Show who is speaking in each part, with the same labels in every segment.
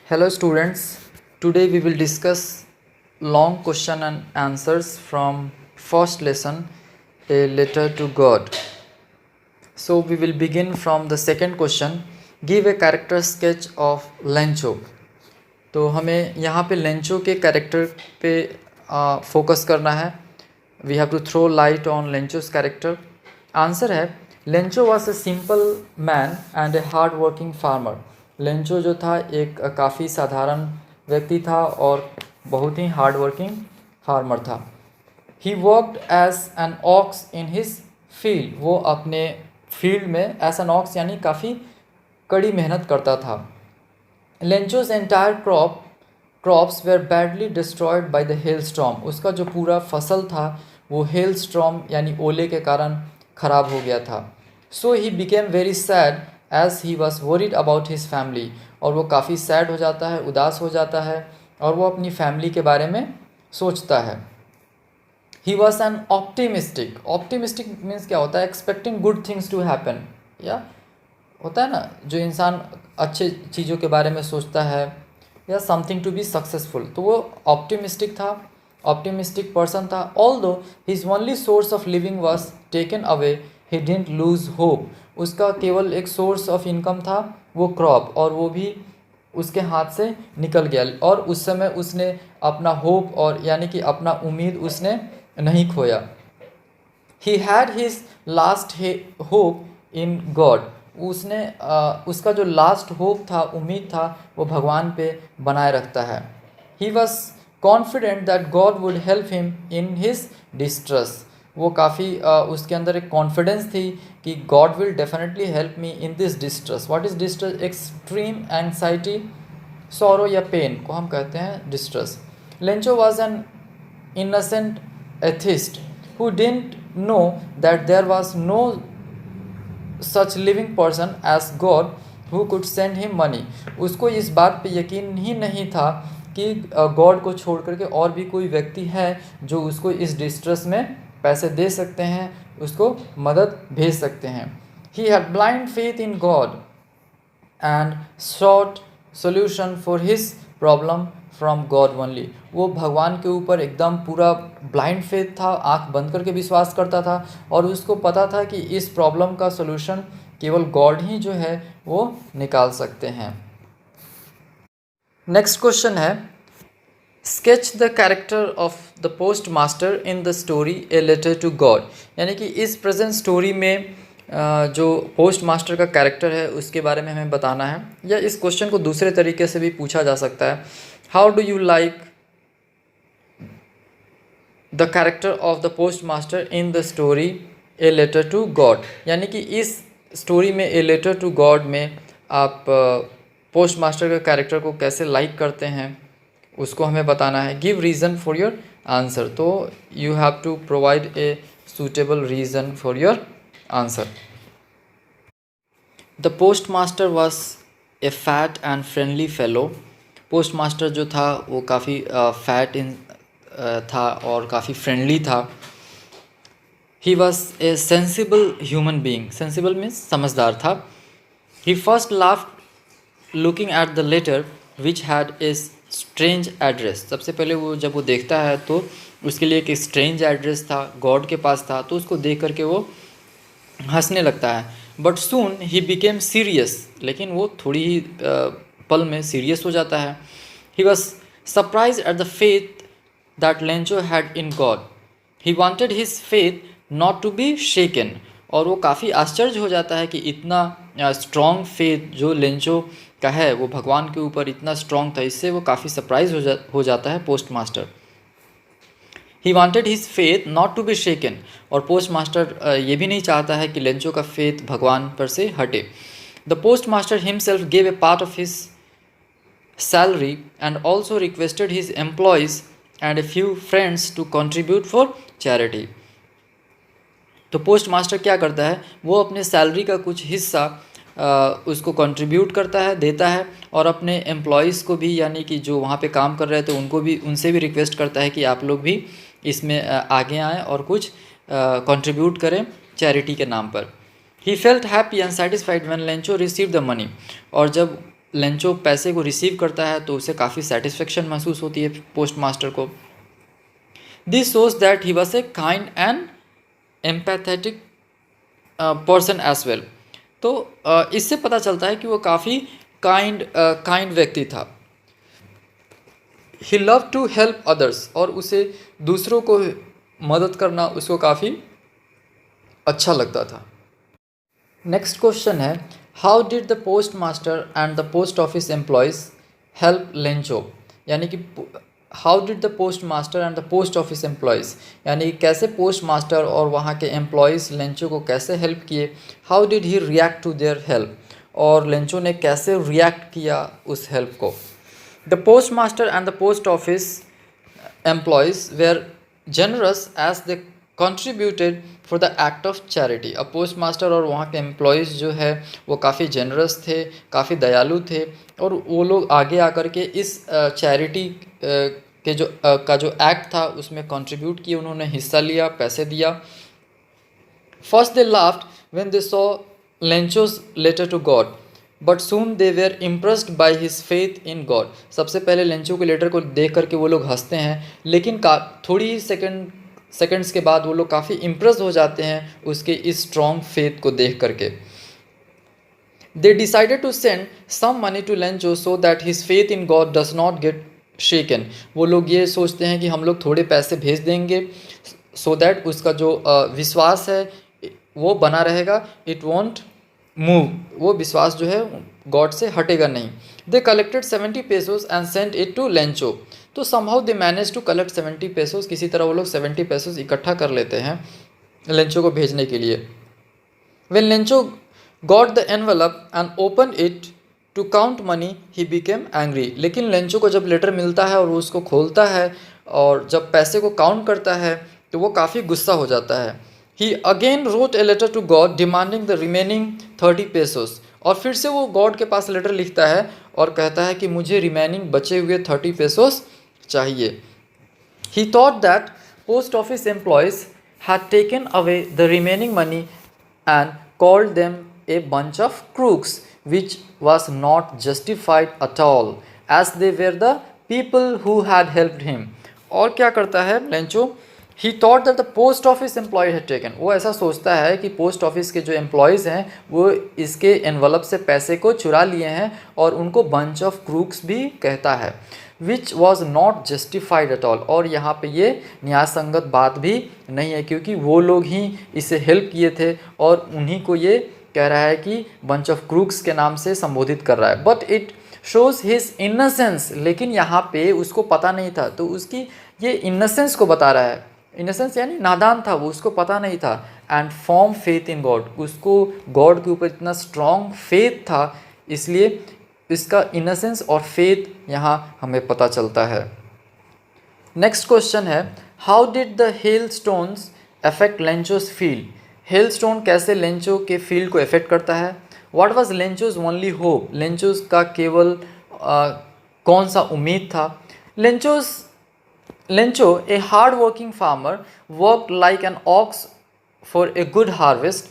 Speaker 1: Hello students, today we will discuss long question and answers from first lesson, A Letter to God. So we will begin from the second question, give a character sketch of Lencho. तो हमें यहाँ पे Lencho के character पे focus करना है. We have to throw light on Lencho's character. Answer है Lencho was a simple man and a hard working farmer. Lencho जो था एक काफ़ी साधारण व्यक्ति था और बहुत ही हार्ड वर्किंग फार्मर था. He worked as an ox in his field. वो अपने फील्ड में एज एन ऑक्स यानी काफ़ी कड़ी मेहनत करता था. Lencho's entire crops were badly destroyed by the hail storm. उसका जो पूरा फसल था वो हेल स्टॉर्म यानी ओले के कारण ख़राब हो गया था. So he became very sad as he was worried about his family. और वो काफ़ी सैड हो जाता है, उदास हो जाता है और वो अपनी फैमिली के बारे में सोचता है. He was an optimistic means क्या होता है? Expecting good things to happen. या होता है ना, जो इंसान अच्छे चीज़ों के बारे में सोचता है या समथिंग टू बी सक्सेसफुल, तो वो ऑप्टिमिस्टिक था, ऑप्टिमिस्टिक पर्सन था. Although his only source of living was taken away, he didn't lose hope. उसका केवल एक सोर्स ऑफ इनकम था वो क्रॉप, और वो भी उसके हाथ से निकल गया. और उस समय उसने अपना होप और यानी कि अपना उम्मीद उसने नहीं खोया. He had his last hope in God. उसका जो लास्ट होप था, उम्मीद था, वो भगवान पे बनाए रखता है. He was confident that God would help him in his distress. वो काफ़ी उसके अंदर एक कॉन्फिडेंस थी कि God will definitely help me in this distress. What is distress? Extreme anxiety, sorrow या पेन को हम कहते हैं distress. Lencho was an innocent atheist who didn't know that there was no such living person as God who could send him money. उसको इस बात पे यकीन ही नहीं था कि गॉड को छोड़ करके और भी कोई व्यक्ति है जो उसको इस डिस्ट्रेस में पैसे दे सकते हैं, उसको मदद भेज सकते हैं. He had blind faith in God and sought solution for his problem from God only. वो भगवान के ऊपर एकदम पूरा ब्लाइंड फेथ था, आंख बंद करके विश्वास करता था और उसको पता था कि इस प्रॉब्लम का सोल्यूशन केवल गॉड ही जो है वो निकाल सकते हैं. नेक्स्ट क्वेश्चन है sketch the character of the post master in the story a letter to God. यानी कि इस प्रेजेंट स्टोरी में जो पोस्ट मास्टर का कैरेक्टर है उसके बारे में हमें बताना है. या इस क्वेश्चन को दूसरे तरीके से भी पूछा जा सकता है, how do you like the character of the post master in the story a letter to God. यानी कि इस स्टोरी में ए लेटर टू गॉड में आप पोस्ट मास्टर का कैरेक्टर को कैसे लाइक करते हैं उसको हमें बताना है. Give reason for your answer. तो you have to provide a suitable reason for your answer. The postmaster was a fat and friendly fellow. postmaster जो था वो काफ़ी फैट था और काफ़ी फ्रेंडली था. he was a sensible human being. sensible means समझदार था. he first laughed looking at the letter which had a strange address. सबसे पहले वो जब वो देखता है तो उसके लिए एक स्ट्रेंज एड्रेस था, गॉड के पास था, तो उसको देख करके वो हंसने लगता है. But soon he became serious. लेकिन वो थोड़ी ही पल में सीरियस हो जाता है. He was surprise at the faith that Lencho had in God. He wanted his faith not to be shaken. और वो काफ़ी आश्चर्य हो जाता है कि इतना स्ट्रॉन्ग फेथ जो लेंचो का है वो भगवान के ऊपर इतना स्ट्रॉन्ग था. इससे वो काफ़ी सरप्राइज हो जाता है post master. He wanted his faith not to be shaken. और पोस्ट मास्टर ये भी नहीं चाहता है कि लेंचो का फेथ भगवान पर से हटे. The post master himself gave a part of his salary and also requested his employees and a few friends to contribute for charity. तो पोस्ट मास्टर क्या करता है, वो अपने सैलरी का कुछ हिस्सा उसको कंट्रीब्यूट करता है, देता है, और अपने एम्प्लॉयज़ को भी यानी कि जो वहाँ पे काम कर रहे थे उनको भी, उनसे भी रिक्वेस्ट करता है कि आप लोग भी इसमें आगे आएँ और कुछ कंट्रीब्यूट करें चैरिटी के नाम पर. He felt happy and satisfied when Lencho receive the money. और जब लेंचो पैसे को रिसीव करता है तो उसे काफ़ी सेटिस्फेक्शन महसूस होती है पोस्ट मास्टर को। This shows that he was a kind and empathetic person as well. तो इससे पता चलता है कि वो काफ़ी काइंड व्यक्ति था। ही लव टू हेल्प अदर्स, और उसे दूसरों को मदद करना उसको काफ़ी अच्छा लगता था। नेक्स्ट क्वेश्चन है, how did the post master and the post office employees help Lencho. यानी कि how did the post master and the post office employees, यानी कैसे पोस्ट मास्टर और वहाँ के एम्प्लॉयज़ लेंचो को कैसे हेल्प किए। How did he react to their help, और लेंचो ने कैसे रिएक्ट किया उस हेल्प को। The post master and the post office employees were generous as they contributed for the act of charity. अब पोस्ट मास्टर और वहाँ के एम्प्लॉयज़ जो है वो काफ़ी जनरस थे, काफ़ी दयालु थे, और वो लोग आगे आकर के इस चैरिटी के जो एक्ट था उसमें कंट्रीब्यूट किए, उन्होंने हिस्सा लिया, पैसे दिया। First they laughed when they saw Lencho's letter to God, but soon they were impressed by his faith in God. सबसे पहले लेंचो के लेटर को देख करके वो लोग हंसते हैं, लेकिन थोड़ी ही सेकंड्स के बाद वो लोग काफ़ी इम्प्रेस हो जाते हैं उसके इस स्ट्रॉन्ग फेथ को देख करके। They decided to send some money to Lencho so that his faith in God does not get shaken. वो लोग ये सोचते हैं कि हम लोग थोड़े पैसे भेज देंगे सो दैट उसका जो विश्वास है वो बना रहेगा, इट वॉन्ट मूव, वो विश्वास जो है गॉड से हटेगा नहीं। They collected 70 pesos and sent it to Lencho. तो somehow they manage to collect 70 pesos, किसी तरह वो लोग 70 पेसोस इकट्ठा कर लेते हैं लेंचो को भेजने के लिए। When Lencho got the envelope and open it to count money he became angry. लेकिन लेंचो को जब लेटर मिलता है और वो उसको खोलता है और जब पैसे को काउंट करता है तो वो काफ़ी गुस्सा हो जाता है। He again wrote a letter to God demanding the remaining 30 pesos, और फिर से वो गॉड के पास लेटर लिखता है और कहता है कि मुझे रिमेनिंग बचे हुए 30 पेसोस चाहिए। ही thought that post office employees had taken away the remaining money and called them a bunch of crooks which was not justified at all as they were the people who had helped him। और क्या करता है Lencho, he thought that the post office employee had taken, वो ऐसा सोचता है कि post office के जो एम्प्लॉयज़ हैं वो इसके एनवलप से पैसे को चुरा लिए हैं, और उनको बंच ऑफ क्रूक्स भी कहता है, which was not justified at all. और यहाँ पे ये न्यायसंगत बात भी नहीं है क्योंकि वो लोग ही इसे हेल्प किए थे और उन्हीं को ये कह रहा है कि बंच ऑफ क्रूक्स के नाम से संबोधित कर रहा है। But it shows his innocence, लेकिन यहाँ पे उसको पता नहीं था, तो उसकी ये इनोसेंस को बता रहा है। इनोसेंस यानी नादान था वो, उसको पता नहीं था। And form faith in God, उसको गॉड के ऊपर इतना स्ट्रॉन्ग फेथ था, इसलिए इसका इनोसेंस और फेथ यहाँ हमें पता चलता है। नेक्स्ट क्वेश्चन है, how did the hailstones affect Lencho's field. Hailstone कैसे लेंचो के फील्ड को इफेक्ट करता है। What was Lencho's only hope, Lencho's का केवल कौन सा उम्मीद था। Lencho a hard working farmer worked like an ox for a good harvest,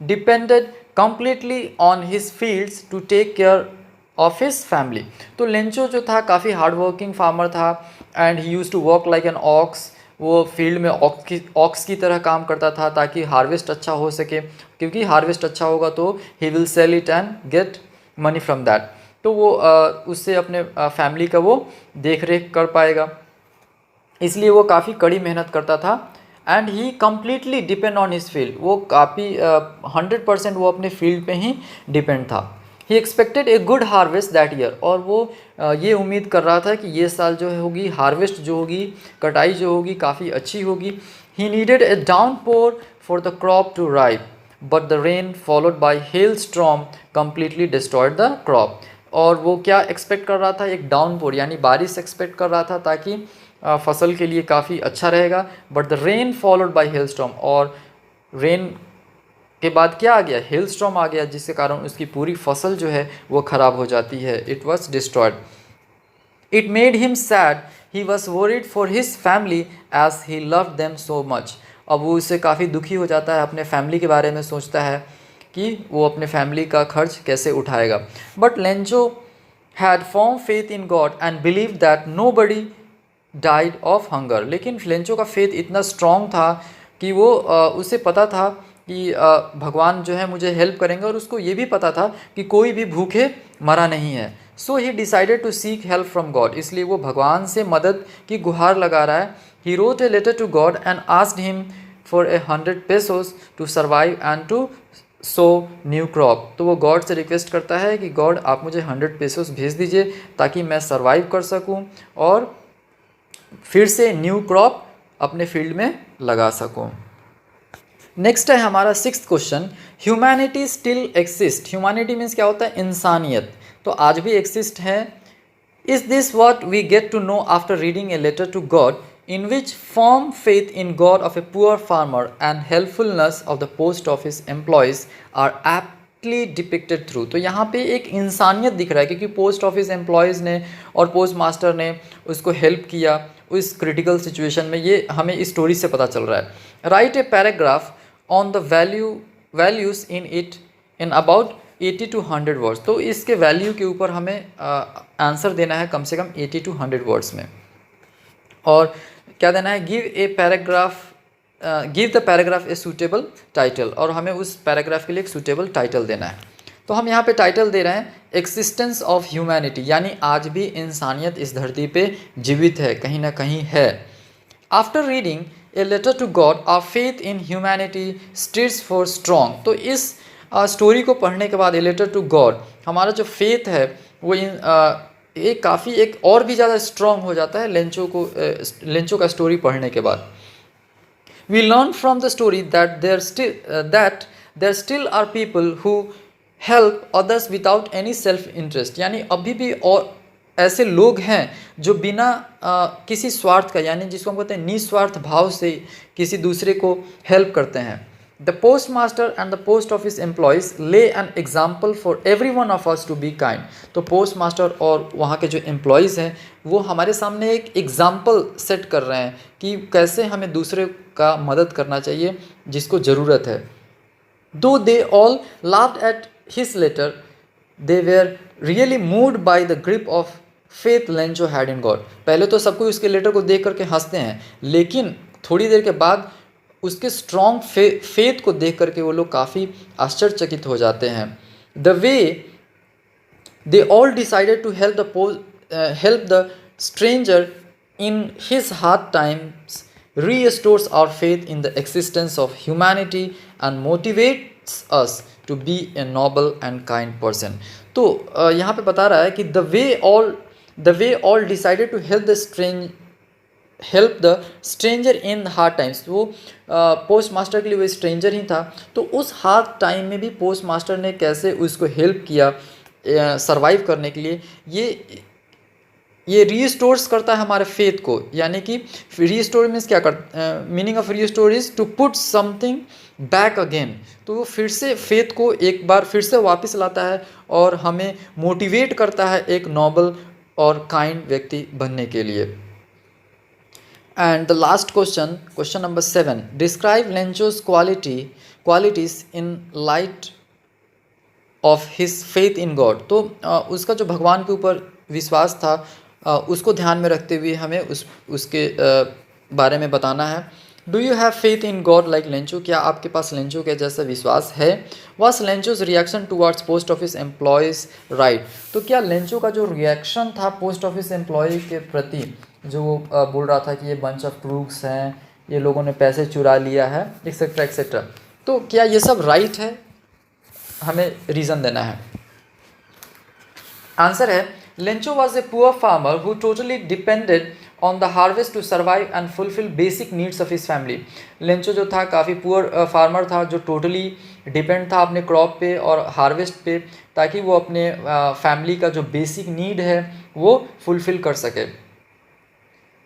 Speaker 1: depended completely on his fields to take care of his family। तो Lencho जो था काफ़ी हार्ड वर्किंग फार्मर था and he use to work like an ox, वो field में ox की तरह काम करता था ताकि हार्वेस्ट अच्छा हो सके, क्योंकि हार्वेस्ट अच्छा होगा तो he will sell it and get money from that. तो वो उससे अपने फैमिली का वो देख रेख कर पाएगा, इसलिए वो काफ़ी कड़ी मेहनत करता था। And he completely depend on his field, वो काफ़ी 100% वो अपने फील्ड पे ही डिपेंड था। He expected a good harvest that year, और वो ये उम्मीद कर रहा था कि ये साल जो होगी हार्वेस्ट जो होगी, कटाई जो होगी काफ़ी अच्छी होगी। He needed a downpour for the crop to ripe, but the rain followed by hail storm completely destroyed the crop. और वो क्या एक्सपेक्ट कर रहा था, एक डाउनपोर यानी बारिश एक्सपेक्ट कर रहा था ताकि फसल के लिए काफ़ी अच्छा रहेगा। But the rain followed by hello storm, और रेन के बाद क्या आ गया, हेल स्टॉर्म आ गया, जिसके कारण उसकी पूरी फसल जो है वो ख़राब हो जाती है। It was destroyed. It made him sad, he was worried for his family as he loved them so much. अब वो उससे काफ़ी दुखी हो जाता है, अपने फैमिली के बारे में सोचता है कि वो अपने फैमिली का खर्च कैसे उठाएगा। But Lencho had firm faith in God and believed that nobody died of hunger. लेकिन लेंचो का फेथ इतना स्ट्रॉन्ग था कि वो उसे पता था कि भगवान जो है मुझे हेल्प करेंगे, और उसको ये भी पता था कि कोई भी भूखे मरा नहीं है. So he decided to seek help from God. इसलिए वो भगवान से मदद की गुहार लगा रहा है. He wrote a letter to God and asked him for 100 pesos to survive and to sow new crop. तो वो गॉड से रिक्वेस्ट करता है कि गॉड आप मुझे 100 pesos भेज दीजिए ताकि मैं सर्वाइव कर सकूं और फिर से न्यू क्रॉप अपने फील्ड में लगा सकूं. नेक्स्ट है हमारा 6th question. Humanity still exist. Humanity means क्या होता है? इंसानियत. तो आज भी एक्सिस्ट है. Is this what we get to know after reading a letter to God in which firm faith in God of a poor farmer and helpfulness of the post office employees are aptly depicted through. तो यहाँ पे एक इंसानियत दिख रहा है क्योंकि post office employees ने और पोस्ट मास्टर ने उसको हेल्प किया उस क्रिटिकल सिचुएशन में. ये हमें इस स्टोरी से पता चल रहा है. Right a paragraph on the values in it in about 80 to 100 words. तो इसके वैल्यू के ऊपर हमें आंसर देना है कम से कम 80 to 100 वर्ड्स में. और क्या देना है? Give the paragraph a suitable title. और हमें उस पैराग्राफ के लिए एक सूटेबल टाइटल देना है. तो हम यहाँ पे टाइटल दे रहे हैं एक्सिस्टेंस ऑफ ह्यूमैनिटी, यानी आज भी इंसानियत इस धरती पे जीवित है, कहीं ना कहीं है. After reading a letter to God our faith in humanity stirs for strong. तो इस स्टोरी को पढ़ने के बाद ए लेटर टू गॉड हमारा जो फेथ है वो ये काफ़ी एक और भी ज़्यादा स्ट्रॉन्ग हो जाता है लेंचो का स्टोरी पढ़ने के बाद. We learn from the story that there still are people who help others without any self interest. यानी अभी भी और ऐसे लोग हैं जो बिना किसी स्वार्थ का, यानी जिसको हम कहते हैं निस्वार्थ भाव से किसी दूसरे को हेल्प करते हैं. The postmaster and the post office employees lay an example for every one of us to be kind. तो पोस्ट मास्टर और वहाँ के जो एम्प्लॉयज़ हैं वो हमारे सामने एक एग्ज़ाम्पल सेट कर रहे हैं कि कैसे हमें दूसरे का मदद करना चाहिए जिसको ज़रूरत है. Though they all laughed at his letter, they were really moved by the grip of faith Lencho had in God. पहले तो सब कोई उसके लेटर को देख करके हंसते हैं, लेकिन थोड़ी देर के बाद उसके स्ट्रॉन्ग फेथ को देख करके वो लोग काफ़ी आश्चर्यचकित हो जाते हैं. The way they all decided to help the stranger in his hard times restores our faith in the existence of humanity and motivates us to be a noble and kind person. तो यहाँ पे बता रहा है कि the way all decided to help the stranger in hard times. वो postmaster के लिए वो स्ट्रेंजर ही था, तो उस हार्ड टाइम में भी पोस्ट मास्टर ने कैसे उसको हेल्प किया सरवाइव करने के लिए. ये रीस्टोर्स करता है हमारे फेथ को. यानी कि रीस्टोर मीन्स क्या meaning of restore is to put something back again. तो वो फिर से फेथ को एक बार फिर से वापस लाता है और हमें मोटिवेट करता है एक नोबल और काइंड व्यक्ति बनने के लिए. And the last question number 7. Describe Lencho's qualities in light of his faith in God. तो उसका जो भगवान के ऊपर विश्वास था उसको ध्यान में रखते हुए हमें उसके बारे में बताना है. Do you have faith in God like Lencho. क्या आपके पास लेंचो के जैसा विश्वास है. Was Lencho's reaction towards post office employees right. तो क्या लेंचो का जो रिएक्शन था पोस्ट ऑफिस एम्प्लॉय के प्रति, जो वो बोल रहा था कि ये बंच ऑफ क्रूक्स हैं, ये लोगों ने पैसे चुरा लिया है, एक्सेट्रा एक्सेट्रा, तो क्या ये सब राइट है? हमें रीज़न देना है. आंसर है Lencho was a poor farmer who totally depended on the harvest to survive and fulfil basic needs of his family. Lencho जो था काफ़ी पुअर फार्मर था जो टोटली डिपेंड था अपने क्रॉप पे और हार्वेस्ट पे, ताकि वो अपने फैमिली का जो बेसिक नीड है वो फुलफिल कर सके.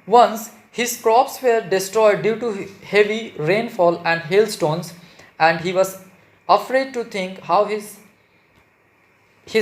Speaker 1: Once his crops were destroyed due to heavy rainfall and hailstones, and he was afraid to think how his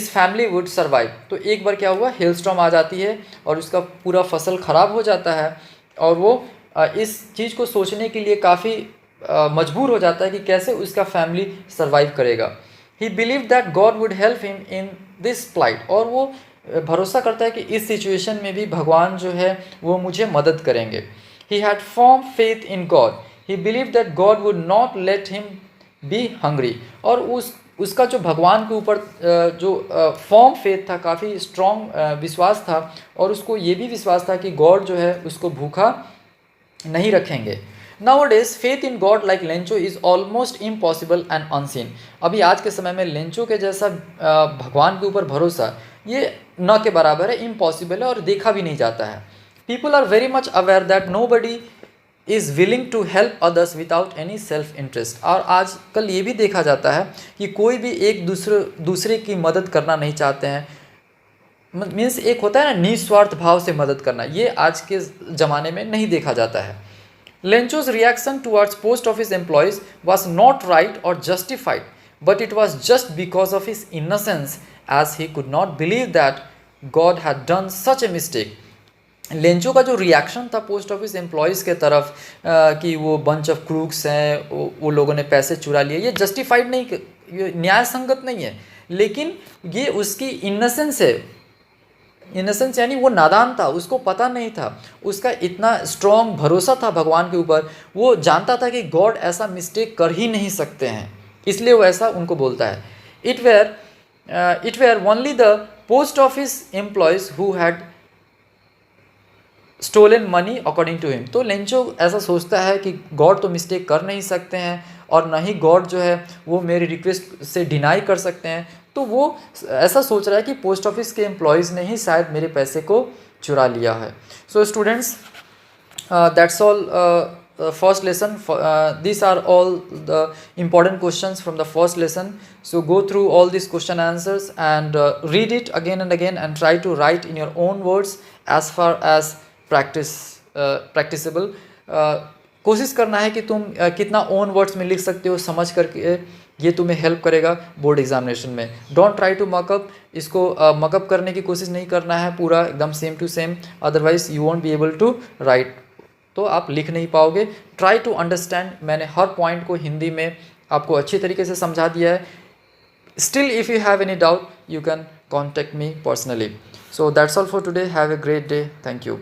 Speaker 1: family would survive. तो एक बार क्या हुआ, हेलस्टॉर्म आ जाती है और उसका पूरा फसल ख़राब हो जाता है और वो इस चीज़ को सोचने के लिए काफ़ी मजबूर हो जाता है कि कैसे उसका फैमिली सर्वाइव करेगा. He believed that God would help him in this plight. और वो भरोसा करता है कि इस सिचुएशन में भी भगवान जो है वो मुझे मदद करेंगे। He had firm faith in God, he believe that God would not let him be hungry. और उसका जो भगवान के ऊपर जो फर्म फेथ था, काफ़ी स्ट्रॉन्ग विश्वास था, और उसको ये भी विश्वास था कि गॉड जो है उसको भूखा नहीं रखेंगे। Nowadays, faith in God like Lencho is almost impossible and unseen। अभी आज के समय में लेंचो के जैसा भगवान के ऊपर भरोसा ये न के बराबर है, इम्पॉसिबल है और देखा भी नहीं जाता है। People are very much aware that nobody is willing to help others without any self interest। और आजकल ये भी देखा जाता है कि कोई भी एक दूसरे की मदद करना नहीं चाहते हैं। मीन्स एक होता है ना निस्वार्थ भाव से मदद करना, ये आज के ज़माने में नहीं देखा जाता है। Lencho's reaction towards post office employees was not right or justified, but it was just because of his innocence, as he could not believe that God had done such a mistake। Lencho का जो reaction था post office employees के तरफ कि वो bunch of crooks हैं, वो लोगों ने पैसे चुरा लिए, ये जस्टिफाइड नहीं, ये न्याय संगत नहीं है, लेकिन ये उसकी इनोसेंस है। इनोसेंस यानी वो नादान था, उसको पता नहीं था, उसका इतना स्ट्रॉन्ग भरोसा था भगवान के ऊपर, वो जानता था कि गॉड ऐसा मिस्टेक कर ही नहीं सकते हैं, इसलिए वो ऐसा उनको बोलता है। It were only the post office employees who had stolen money according to him. तो लेंचो ऐसा सोचता है कि गॉड तो मिस्टेक कर नहीं सकते हैं और ना ही गॉड जो है वो मेरी रिक्वेस्ट से डिनाई कर सकते हैं, तो वो ऐसा सोच रहा है कि पोस्ट ऑफिस के एम्प्लॉयज़ ने ही शायद मेरे पैसे को चुरा लिया है। So students, that's all first lesson. These are all the important questions from the first lesson. So go through all these question answers and read it again and again and try to write in your own words as far as practicable। कोशिश करना है कि तुम कितना own words में लिख सकते हो समझ करके, ये तुम्हें हेल्प करेगा बोर्ड एग्जामिनेशन में। डोंट ट्राई टू मकअप, इसको मकअप करने की कोशिश नहीं करना है पूरा एकदम same to same, otherwise you won't be able to write, तो आप लिख नहीं पाओगे। ट्राई टू अंडरस्टैंड, मैंने हर पॉइंट को हिंदी में आपको अच्छी तरीके से समझा दिया है। Still if you have any doubt you can contact me personally. So that's all for today, have a great day, thank you.